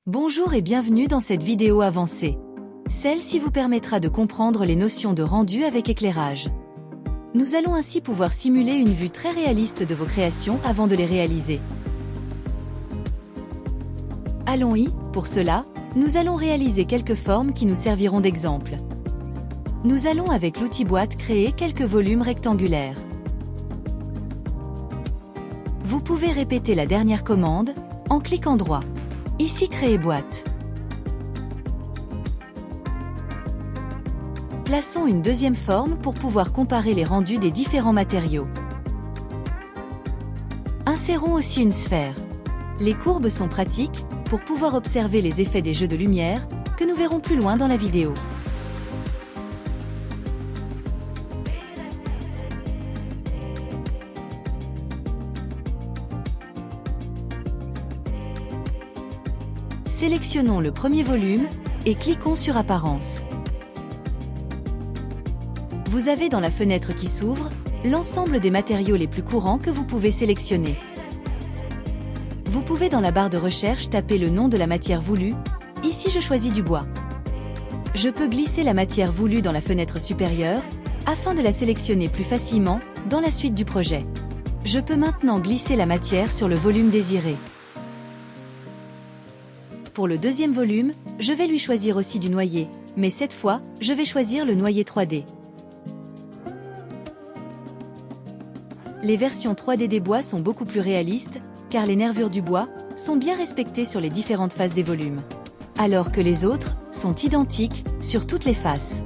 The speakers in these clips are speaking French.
Bonjour et bienvenue dans cette vidéo avancée. Celle-ci vous permettra de comprendre les notions de rendu avec éclairage. Nous allons ainsi pouvoir simuler une vue très réaliste de vos créations avant de les réaliser. Allons-y, pour cela, nous allons réaliser quelques formes qui nous serviront d'exemple. Nous allons avec l'outil boîte créer quelques volumes rectangulaires. Vous pouvez répéter la dernière commande en cliquant droit. Ici créer boîte. Plaçons une deuxième forme pour pouvoir comparer les rendus des différents matériaux. Insérons aussi une sphère. Les courbes sont pratiques pour pouvoir observer les effets des jeux de lumière que nous verrons plus loin dans la vidéo. Sélectionnons le premier volume et cliquons sur Apparence. Vous avez dans la fenêtre qui s'ouvre l'ensemble des matériaux les plus courants que vous pouvez sélectionner. Vous pouvez dans la barre de recherche taper le nom de la matière voulue. Ici je choisis du bois. Je peux glisser la matière voulue dans la fenêtre supérieure afin de la sélectionner plus facilement dans la suite du projet. Je peux maintenant glisser la matière sur le volume désiré. Pour le deuxième volume, je vais lui choisir aussi du noyer, mais cette fois, je vais choisir le noyer 3D. Les versions 3D des bois sont beaucoup plus réalistes, car les nervures du bois sont bien respectées sur les différentes faces des volumes, alors que les autres sont identiques sur toutes les faces.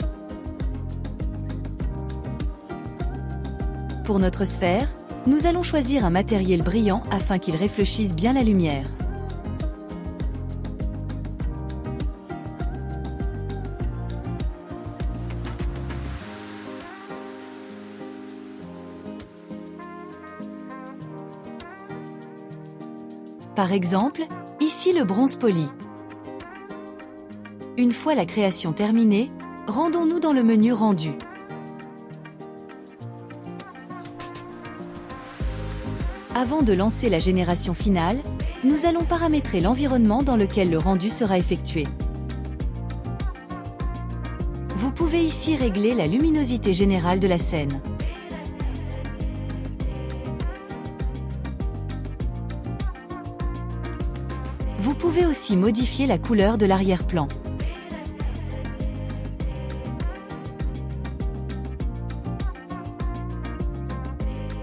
Pour notre sphère, nous allons choisir un matériel brillant afin qu'il réfléchisse bien la lumière. Par exemple, ici le bronze poli. Une fois la création terminée, rendons-nous dans le menu Rendu. Avant de lancer la génération finale, nous allons paramétrer l'environnement dans lequel le rendu sera effectué. Vous pouvez ici régler la luminosité générale de la scène. Vous pouvez aussi modifier la couleur de l'arrière-plan.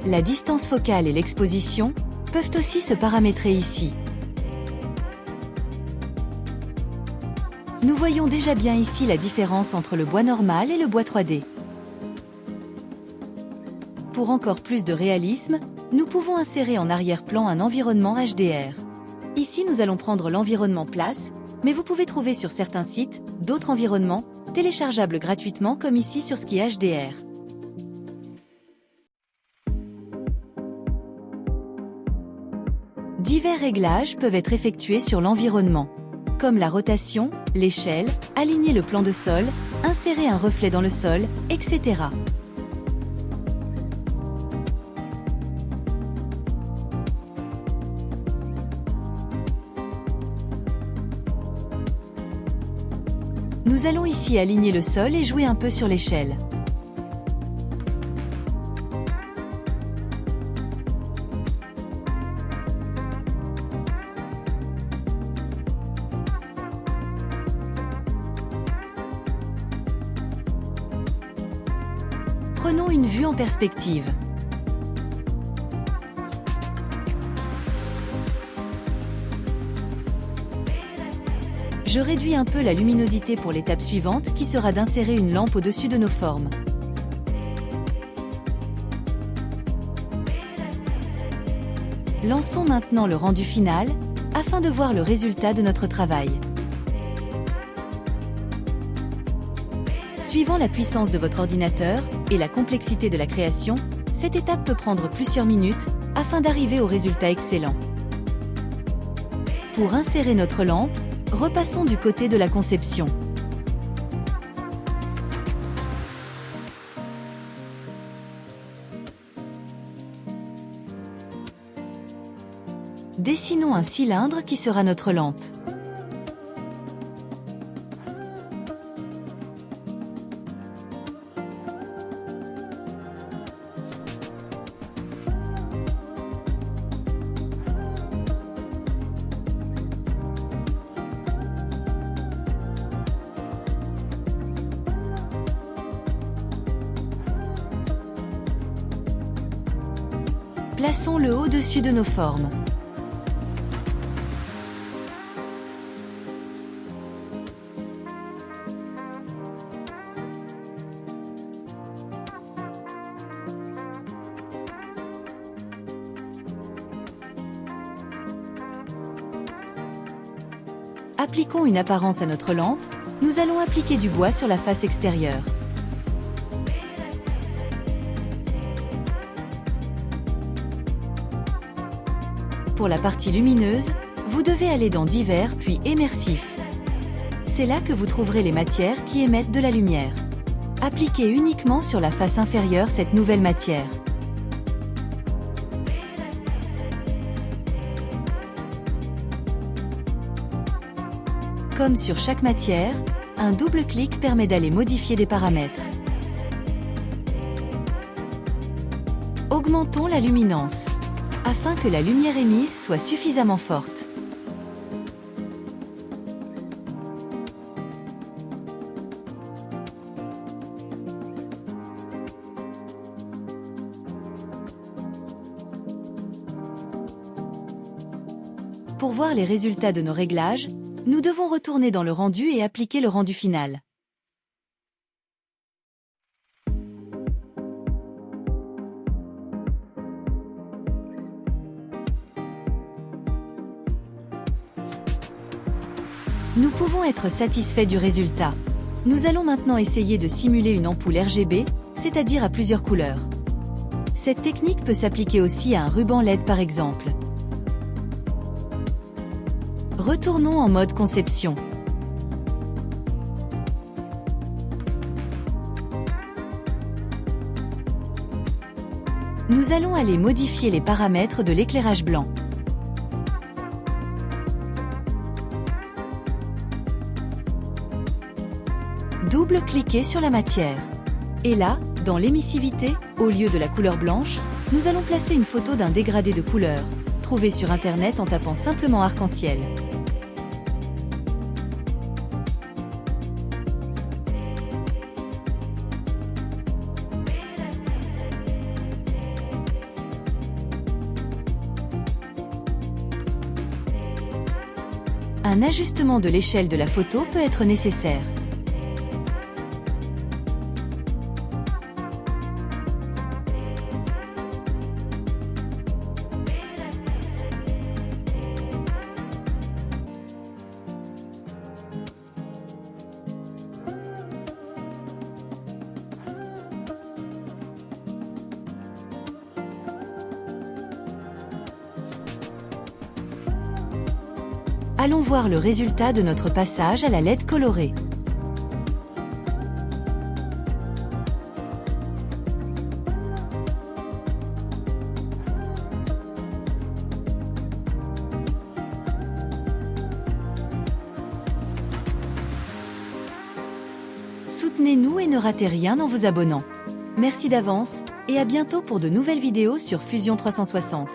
La distance focale et l'exposition peuvent aussi se paramétrer ici. Nous voyons déjà bien ici la différence entre le bois normal et le bois 3D. Pour encore plus de réalisme, nous pouvons insérer en arrière-plan un environnement HDR. Ici, nous allons prendre l'environnement place, mais vous pouvez trouver sur certains sites d'autres environnements téléchargeables gratuitement comme ici sur Ski HDR. Divers réglages peuvent être effectués sur l'environnement, comme la rotation, l'échelle, aligner le plan de sol, insérer un reflet dans le sol, etc. Nous allons ici aligner le sol et jouer un peu sur l'échelle. Prenons une vue en perspective. Je réduis un peu la luminosité pour l'étape suivante qui sera d'insérer une lampe au-dessus de nos formes. Lançons maintenant le rendu final afin de voir le résultat de notre travail. Suivant la puissance de votre ordinateur et la complexité de la création, cette étape peut prendre plusieurs minutes afin d'arriver au résultat excellent. Pour insérer notre lampe, repassons du côté de la conception. Dessinons un cylindre qui sera notre lampe. Plaçons-le au-dessus de nos formes. Appliquons une apparence à notre lampe. Nous allons appliquer du bois sur la face extérieure. Pour la partie lumineuse, vous devez aller dans Divers puis Émersif. C'est là que vous trouverez les matières qui émettent de la lumière. Appliquez uniquement sur la face inférieure cette nouvelle matière. Comme sur chaque matière, un double clic permet d'aller modifier des paramètres. Augmentons la luminance, afin que la lumière émise soit suffisamment forte. Pour voir les résultats de nos réglages, nous devons retourner dans le rendu et appliquer le rendu final. Nous pouvons être satisfaits du résultat. Nous allons maintenant essayer de simuler une ampoule RGB, c'est-à-dire à plusieurs couleurs. Cette technique peut s'appliquer aussi à un ruban LED par exemple. Retournons en mode conception. Nous allons aller modifier les paramètres de l'éclairage blanc. Double-cliquez sur la matière. Et là, dans l'émissivité, au lieu de la couleur blanche, nous allons placer une photo d'un dégradé de couleur, trouvé sur Internet en tapant simplement arc-en-ciel. Un ajustement de l'échelle de la photo peut être nécessaire. Allons voir le résultat de notre passage à la LED colorée. Soutenez-nous et ne ratez rien en vous abonnant. Merci d'avance, et à bientôt pour de nouvelles vidéos sur Fusion 360.